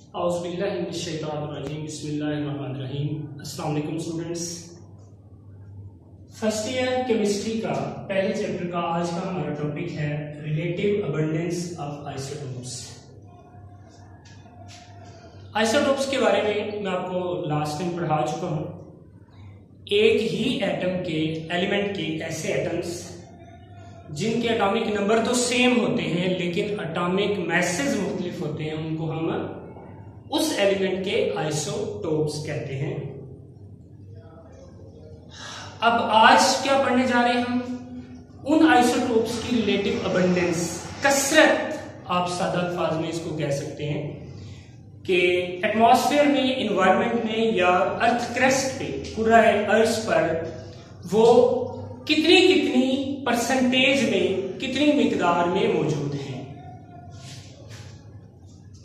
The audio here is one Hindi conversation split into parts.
बिस्मिल्लाहिर्रहमानिर्रहीम। अस्सलाम वालेकुम स्टूडेंट्स। फर्स्ट ईयर केमिस्ट्री का पहले चैप्टर का आज का हमारा टॉपिक है relative abundance of isotopes. Isotopes के बारे में मैं आपको लास्ट टाइम पढ़ा चुका हूं। एक ही एटम के एलिमेंट के ऐसे एटम्स जिनके एटॉमिक नंबर तो सेम होते हैं लेकिन एटॉमिक मैसेज मुख्तलिफ होते हैं, उनको हम उस एलिमेंट के आइसोटोप्स कहते हैं। अब आज क्या पढ़ने जा रहे हैं हम? उन आइसोटोप्स की रिलेटिव अबंडेंस, कसरत आप सादा अल्फाज में इसको कह सकते हैं कि एटमॉस्फेयर में, इन्वायरमेंट में या अर्थ क्रस्ट पे, पूरा अर्थ पर वो कितनी परसेंटेज में, कितनी मिकदार में मौजूद है।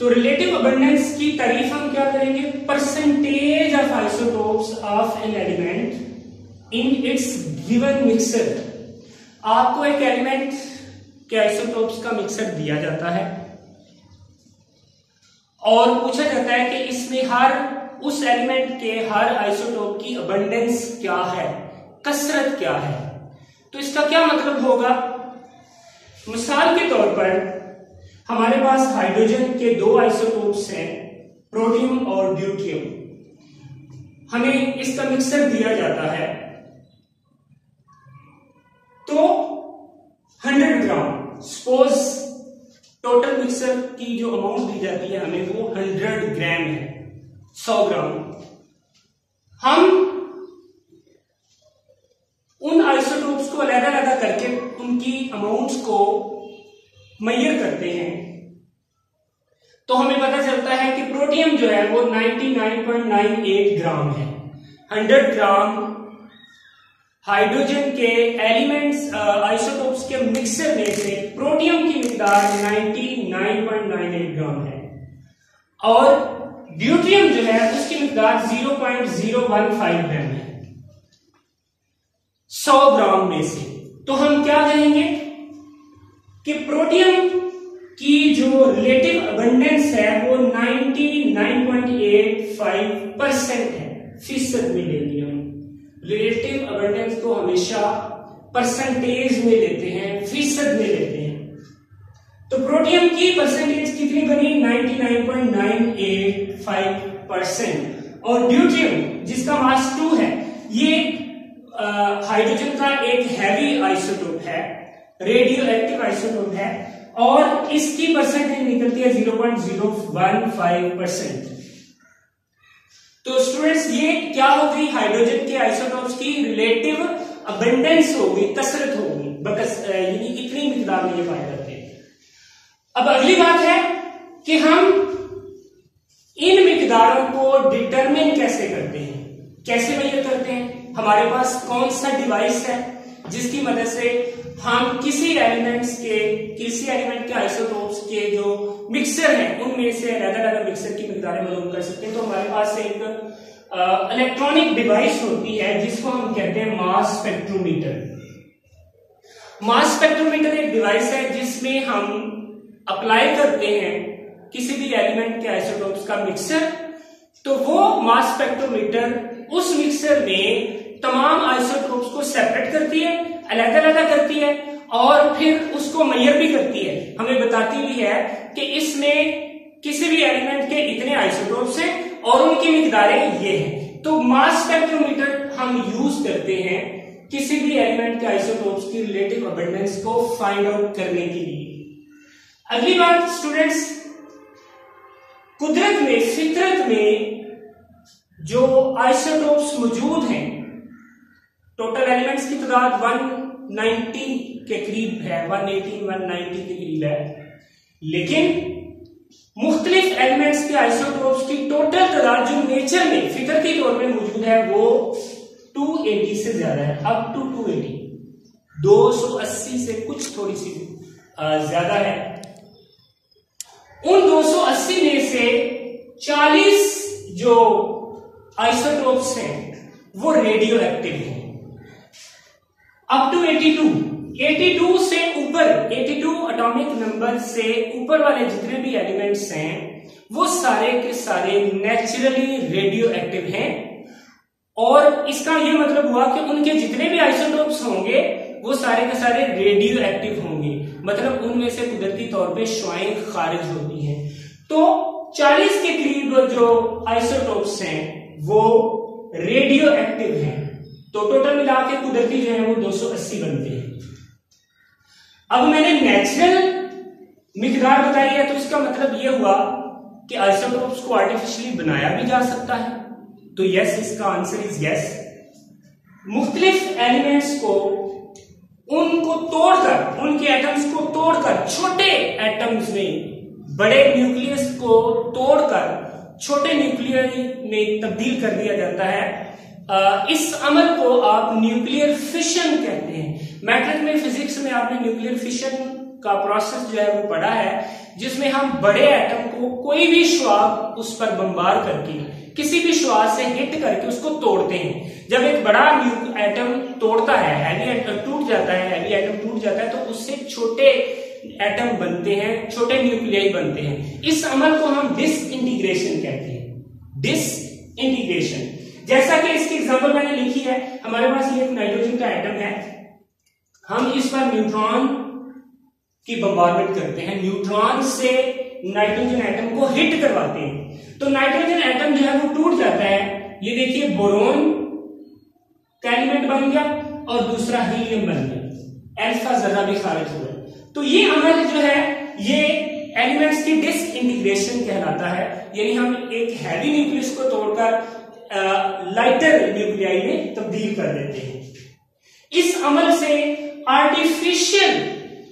तो रिलेटिव अबंडेंस की तारीफ हम क्या करेंगे? Percentage of isotopes of an element in its given mixer. आपको एक एलिमेंट के आइसोटोप्स का मिक्सर दिया जाता है और पूछा जाता है कि इसमें उस एलिमेंट के हर आइसोटोप की अबंडेंस क्या है, कसरत क्या है। तो इसका क्या मतलब होगा? मिसाल के तौर पर हमारे पास हाइड्रोजन के दो आइसोटोप्स हैं, प्रोटियम और ड्यूटियम। हमें इसका मिक्सर दिया जाता है तो 100 ग्राम, सपोज टोटल मिक्सर की जो अमाउंट दी जाती है हमें वो 100 ग्राम है, 100 ग्राम। हम उन आइसोटोप्स को अलग-अलग करके उनकी अमाउंट्स को मेजर करते हैं तो हमें पता चलता है कि प्रोटियम जो है वो 99.98 ग्राम है। 100 ग्राम हाइड्रोजन के एलिमेंट्स आइसोटोप्स के मिक्सर में से प्रोटियम की मिकदार 99.98 ग्राम है और ड्यूटियम जो है उसकी मिकदार 0.015 ग्राम है 100 ग्राम में से। तो हम क्या कहेंगे कि प्रोटियम की जो रिलेटिव अबंडेंस है वो 99.85% है, फीसद में लेंगे हम। रिलेटिव अबंडेंस को हमेशा परसेंटेज में लेते हैं, फीसद में लेते हैं। तो प्रोटियम की परसेंटेज कितनी बनी? 99.985%। और ड्यूटियम जिसका मास 2 है, ये हाइड्रोजन का एक हैवी आइसोटोप है, रेडियो एक्टिव आइसोटोप है और इसकी परसेंटेज निकलती है 0.015%। तो स्टूडेंट्स ये क्या हो गई? हाइड्रोजन के आइसोटोप्स की रिलेटिव अबंडेंस होगी, कसरत होगी, यानी इतनी मिकदार में ये पाए जाते हैं। अब अगली बात है कि हम इन मिकदारों को डिटरमिन कैसे करते हैं, कैसे मेजर करते हैं? हमारे पास कौन सा डिवाइस है जिसकी मदद से हम किसी एलिमेंट के आइसोटोप्स के जो मिक्सर हैं उनमें से अलग-अलग मिक्सर की मिकदारें मालूम कर सकते हैं। तो हमारे पास एक इलेक्ट्रॉनिक डिवाइस होती है जिसको हम कहते हैं मास स्पेक्ट्रोमीटर। मास स्पेक्ट्रोमीटर एक डिवाइस है जिसमें हम अप्लाई करते हैं किसी भी एलिमेंट के आइसोटोप्स का मिक्सर, तो वो मास स्पेक्ट्रोमीटर उस मिक्सर में तमाम आइसोटोप्स को सेपरेट करती है, अलग-अलग करती है और फिर उसको मेजर भी करती है। हमें बताती भी है कि इसमें किसी भी एलिमेंट के इतने आइसोटोप्स हैं और उनकी मिकदारें ये हैं। तो मास स्पेक्ट्रोमीटर हम यूज करते हैं किसी भी एलिमेंट के आइसोटोप्स की रिलेटिव अबंडेंस को फाइंड आउट करने के लिए। अगली बात स्टूडेंट्स, कुदरत में, फितरत में जो आइसोटोप्स मौजूद हैं, टोटल एलिमेंट्स की तादाद 190 के करीब है, 190 के करीब है, लेकिन मुख्तलिफ एलिमेंट्स के आइसोटोप्स की टोटल तादाद जो नेचर में फितरती तौर पे मौजूद है वो 280 से ज्यादा है, अप टू 280, 280 से कुछ थोड़ी सी ज्यादा है। उन 280 में से 40 जो आइसोटोप्स हैं वो रेडियो एक्टिव हैं, अप टू 82 से ऊपर, 82 एटॉमिक नंबर से ऊपर वाले जितने भी एलिमेंट्स हैं वो सारे के सारे नेचुरली रेडियो एक्टिव हैं। और इसका ये मतलब हुआ कि उनके जितने भी आइसोटोप्स होंगे वो सारे के सारे रेडियो एक्टिव होंगे, मतलब उनमें से कुदरती तौर पे शुआएं खारिज होती हैं। तो 40 के करीब जो आइसोटोप्स हैं वो रेडियो एक्टिव हैं। तो टोटल मिला के कुदरती जो है वो 280 बनते हैं। अब मैंने नेचुरल मिकदार बताई है, तो इसका मतलब ये हुआ कि आइसोटोप्स को आर्टिफिशियली बनाया भी जा सकता है। तो यस, इसका आंसर इज यस। मुख्तलिफ एलिमेंट्स को उनको तोड़कर, उनके एटम्स को तोड़कर छोटे एटम्स में, बड़े न्यूक्लियस को तोड़कर छोटे न्यूक्लियस में तब्दील कर दिया जाता है। इस अमल को आप न्यूक्लियर फिशन कहते हैं। मैट्रिक में, फिजिक्स में आपने न्यूक्लियर फिशन का प्रोसेस जो है वो पढ़ा है, जिसमें हम बड़े एटम को कोई भी शुआ उस पर बमबार करके, किसी भी शुआ से हिट करके उसको तोड़ते हैं। जब एक बड़ा एटम तोड़ता है, हैवी एटम टूट जाता है, हैवी एटम टूट जाता है, तो उससे छोटे एटम बनते हैं, छोटे न्यूक्लियाई बनते हैं। इस अमल को हम डिसइंटीग्रेशन कहते हैं। डिसइंटीग्रेशन, जैसा कि इसकी एग्जांपल मैंने लिखी है, हमारे पास ये नाइट्रोजन का एटम है, हम इस पर न्यूट्रॉन की बम्बारमेंट करते हैं, न्यूट्रॉन से नाइट्रोजन एटम को हिट करवाते हैं, तो नाइट्रोजन एटम जो है वो टूट जाता है। ये देखिए, बोरोन का एलिमेंट बन गया और दूसरा हीलियम बन गया, अल्फा जर्रा भी खारिज हुआ। तो ये अमल जो है ये एलिमेंट्स की डिसइंटीग्रेशन कहलाता है, यानी हम एक हैवी न्यूक्लियस को तोड़कर लाइटर न्यूक्लियाई में तब्दील कर देते हैं। इस अमल से आर्टिफिशियल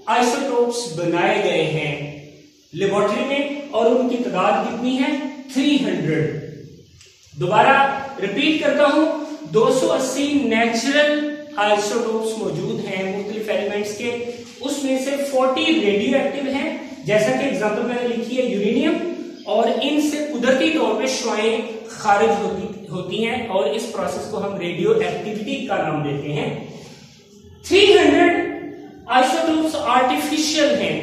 आइसोटोप्स बनाए गए हैं लेबोरेटरी में, और उनकी तादाद कितनी है? 300। दोबारा रिपीट करता हूं, 280 नेचुरल आइसोटोप्स मौजूद हैं मुख्तलिफ एलिमेंट्स के, उसमें से 40 रेडियो एक्टिव हैं, जैसा कि एग्जांपल मैंने लिखी है यूरेनियम, और इनसे कुदरती तौर पे शुआएं खारिज होती हैं, और इस प्रोसेस को हम रेडियो एक्टिविटी का नाम देते हैं। 300 आइसोटोप्स आर्टिफिशियल हैं।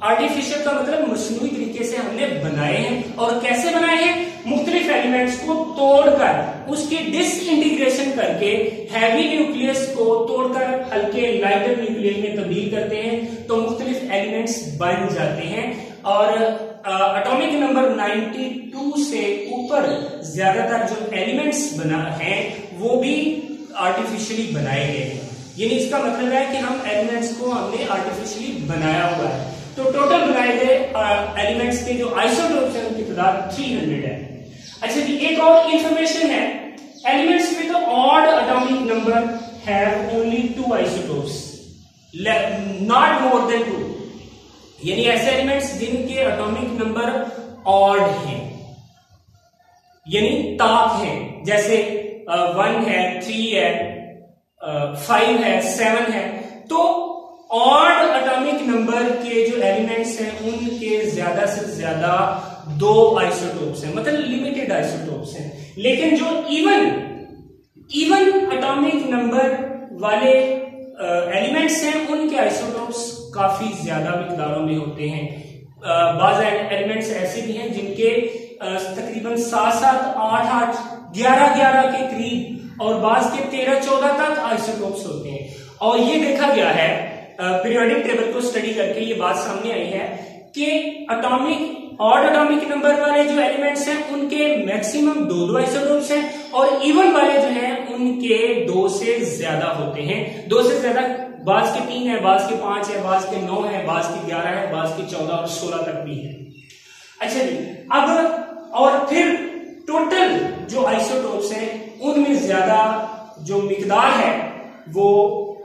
आर्टिफिशियल का मतलब मसनूई तरीके से हमने बनाए हैं। और कैसे बनाए हैं? मुख्तलिफ एलिमेंट्स को तोड़कर, उसकी डिसइंटीग्रेशन करके, हैवी न्यूक्लियस को तोड़कर हल्के लाइटर न्यूक्लियस में तब्दील करते हैं, तो मुख्तलिफ एलिमेंट्स बन जाते हैं। और एटॉमिक नंबर 92 से ऊपर ज्यादातर जो एलिमेंट्स बना हैं वो भी आर्टिफिशियली बनाए गए हैं। यानी इसका मतलब है कि हम एलिमेंट्स को हमने आर्टिफिशियली बनाया हुआ है। तो टोटल बनाए गए एलिमेंट्स के जो आइसोटोप्स हैं उनकी तादाद 300 है। अच्छा जी, एक और इंफॉर्मेशन है, एलिमेंट्स में तो odd atomic number have only 2 isotopes, not more than 2। यानी ऐसे एलिमेंट्स जिनके एटॉमिक नंबर ऑड हैं, यानी ताक हैं, जैसे 1 है, 3 है, 5 है, 7 है। तो ऑड एटॉमिक नंबर के जो एलिमेंट्स हैं उनके ज्यादा से ज्यादा 2 आइसोटोप्स हैं, मतलब लिमिटेड आइसोटोप्स हैं। लेकिन जो इवन एटॉमिक नंबर वाले एलिमेंट्स हैं उनके आइसोटोप्स काफी ज्यादा मिकदारों में होते हैं। बाज एलिमेंट्स ऐसे भी हैं जिनके तकरीबन 7-7, 8-8, 11-11 के करीब और बाज के 13-14 तक आइसोटोप्स होते हैं। और ये देखा गया है पीरियोडिक टेबल को स्टडी करके, ये बात सामने आई है कि ऑड एटॉमिक नंबर वाले जो एलिमेंट्स हैं उनके मैक्सिमम 2-2 आइसोटोप्स हैं, और इवन वाले जो हैं उनके 2 से ज्यादा होते हैं। 2 से ज्यादा, बाज के 3 है, बाज के 5 है, बाज के 9 है, बाज के 11 है, बाज के 14 और 16 तक भी है। अच्छा जी, अब और फिर टोटल जो आइसोटोप्स हैं उनमें ज्यादा जो मिकदार है वो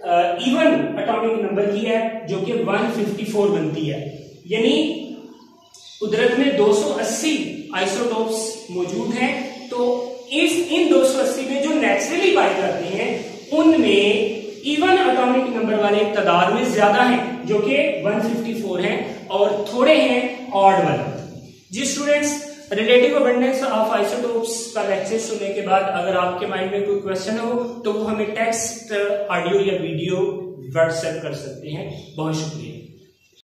इवन एटॉमिक नंबर की है, जो कि 154 बनती है। यानी कुदरत में 280 आइसोटोप्स मौजूद हैं। तो इन 280 में जो नेचुरली पाए जाते हैं उनमें इवन एटॉमिक नंबर वाले तादाद में ज्यादा हैं, जो कि 154 हैं, और थोड़े हैं ऑड वाले। जी students, relative abundance of isotopes का लेक्चर सुनने के बाद अगर आपके माइंड में कोई क्वेश्चन हो तो वो हमें टेक्स्ट, ऑडियो या वीडियो व्हाट्सएप कर सकते हैं। बहुत शुक्रिया।